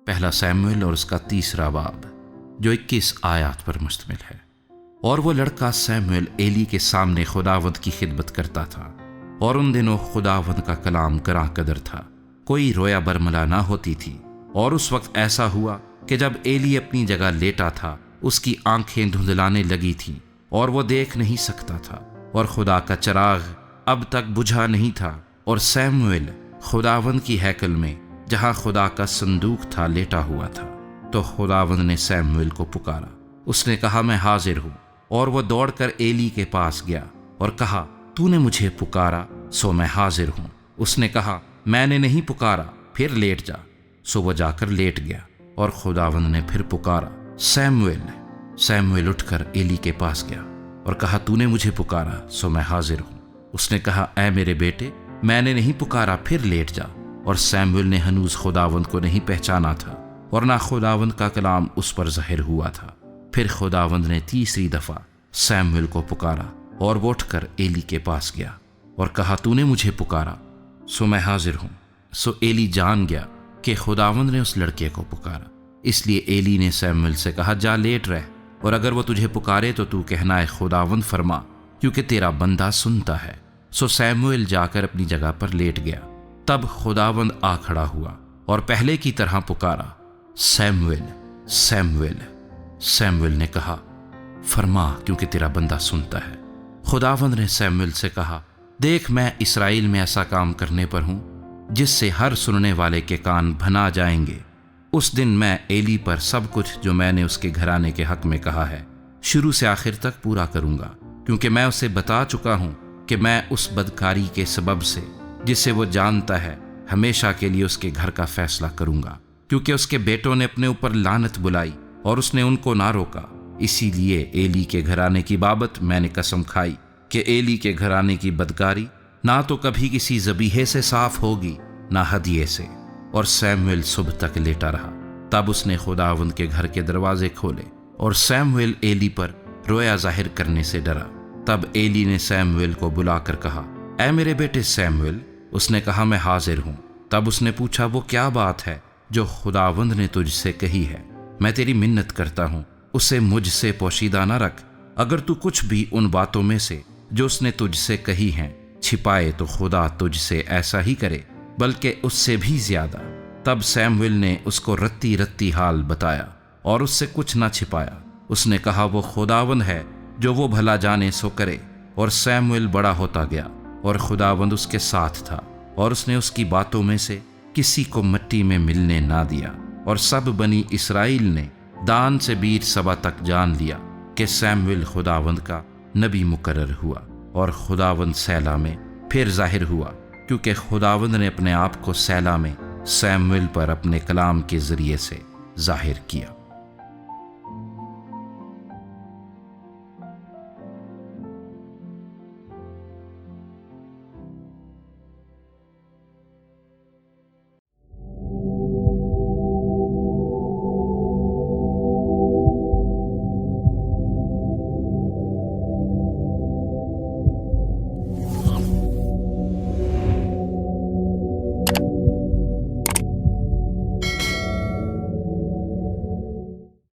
پہلا سیموئیل اور اس کا 3 باب جو 21 آیات پر مشتمل ہے۔ اور وہ لڑکا سیموئیل ایلی کے سامنے خداوند کی خدمت کرتا تھا، اور ان دنوں خداوند کا کلام گراں قدر تھا، کوئی رویا برملا نہ ہوتی تھی۔ اور اس وقت ایسا ہوا کہ جب ایلی اپنی جگہ لیٹا تھا، اس کی آنکھیں دھندلانے لگی تھیں اور وہ دیکھ نہیں سکتا تھا، اور خدا کا چراغ اب تک بجھا نہیں تھا۔ اور سیموئیل خداوند کی ہیکل میں جہاں خدا کا صندوق تھا لیٹا ہوا تھا۔ تو خداوند نے سیموئیل کو پکارا، اس نے کہا میں حاضر ہوں۔ اور وہ دوڑ کر ایلی کے پاس گیا اور کہا تو نے مجھے پکارا سو میں حاضر ہوں۔ اس نے کہا میں نے نہیں پکارا، پھر لیٹ جا۔ سو وہ جا کر لیٹ گیا، اور خداوند نے پھر پکارا سیموئیل۔ سیموئیل اٹھ کر ایلی کے پاس گیا اور کہا تو نے مجھے پکارا سو میں حاضر ہوں۔ اس نے کہا اے میرے بیٹے، میں نے نہیں پکارا، پھر لیٹ جا۔ اور سیموئیل نے ہنوز خداوند کو نہیں پہچانا تھا، اور نہ خداوند کا کلام اس پر ظاہر ہوا تھا۔ پھر خداوند نے 3 دفعہ سیموئیل کو پکارا، اور وہ اٹھ کر ایلی کے پاس گیا اور کہا تو نے مجھے پکارا سو میں حاضر ہوں۔ سو ایلی جان گیا کہ خداوند نے اس لڑکے کو پکارا، اس لیے ایلی نے سیموئیل سے کہا جا لیٹ رہ، اور اگر وہ تجھے پکارے تو کہنا ہے خداوند فرما، کیونکہ تیرا بندہ سنتا ہے۔ سو سیموئیل جا کر اپنی جگہ پر لیٹ گیا۔ تب خداوند آ کھڑا ہوا اور پہلے کی طرح پکارا سیموئیل سیموئیل۔ سیموئیل نے کہا فرما، کیونکہ تیرا بندہ سنتا ہے۔ خداوند نے سیموئیل سے کہا دیکھ میں اسرائیل میں ایسا کام کرنے پر ہوں جس سے ہر سننے والے کے کان بھنا جائیں گے۔ اس دن میں ایلی پر سب کچھ جو میں نے اس کے گھرانے کے حق میں کہا ہے شروع سے آخر تک پورا کروں گا، کیونکہ میں اسے بتا چکا ہوں کہ میں اس بدکاری کے سبب سے جسے وہ جانتا ہے ہمیشہ کے لیے اس کے گھر کا فیصلہ کروں گا، کیونکہ اس کے بیٹوں نے اپنے اوپر لعنت بلائی اور اس نے ان کو نہ روکا۔ اسی لیے ایلی کے گھرانے کی بابت میں نے قسم کھائی کہ ایلی کے گھرانے کی بدکاری نہ تو کبھی کسی ذبیحے سے صاف ہوگی نہ ہدیے سے۔ اور سیموئیل صبح تک لیٹا رہا۔ تب اس نے خداوند کے گھر کے دروازے کھولے، اور سیموئیل ایلی پر رویا ظاہر کرنے سے ڈرا۔ تب ایلی نے سیموئیل کو بلا کر کہا اے میرے بیٹے سیموئیل۔ اس نے کہا میں حاضر ہوں۔ تب اس نے پوچھا وہ کیا بات ہے جو خداوند نے تجھ سے کہی ہے؟ میں تیری منت کرتا ہوں اسے مجھ سے پوشیدہ نہ رکھ۔ اگر تو کچھ بھی ان باتوں میں سے جو اس نے تجھ سے کہی ہیں چھپائے تو خدا تجھ سے ایسا ہی کرے، بلکہ اس سے بھی زیادہ۔ تب سیموئیل نے اس کو رتی رتی حال بتایا اور اس سے کچھ نہ چھپایا۔ اس نے کہا وہ خداوند ہے، جو وہ بھلا جانے سو کرے۔ اور سیموئیل بڑا ہوتا گیا، اور خداوند اس کے ساتھ تھا، اور اس نے اس کی باتوں میں سے کسی کو مٹی میں ملنے نہ دیا۔ اور سب بنی اسرائیل نے دان سے بیر سبا تک جان لیا کہ سیموئیل خداوند کا نبی مقرر ہوا۔ اور خداوند سیلا میں پھر ظاہر ہوا، کیونکہ خداوند نے اپنے آپ کو سیلا میں سیموئیل پر اپنے کلام کے ذریعے سے ظاہر کیا۔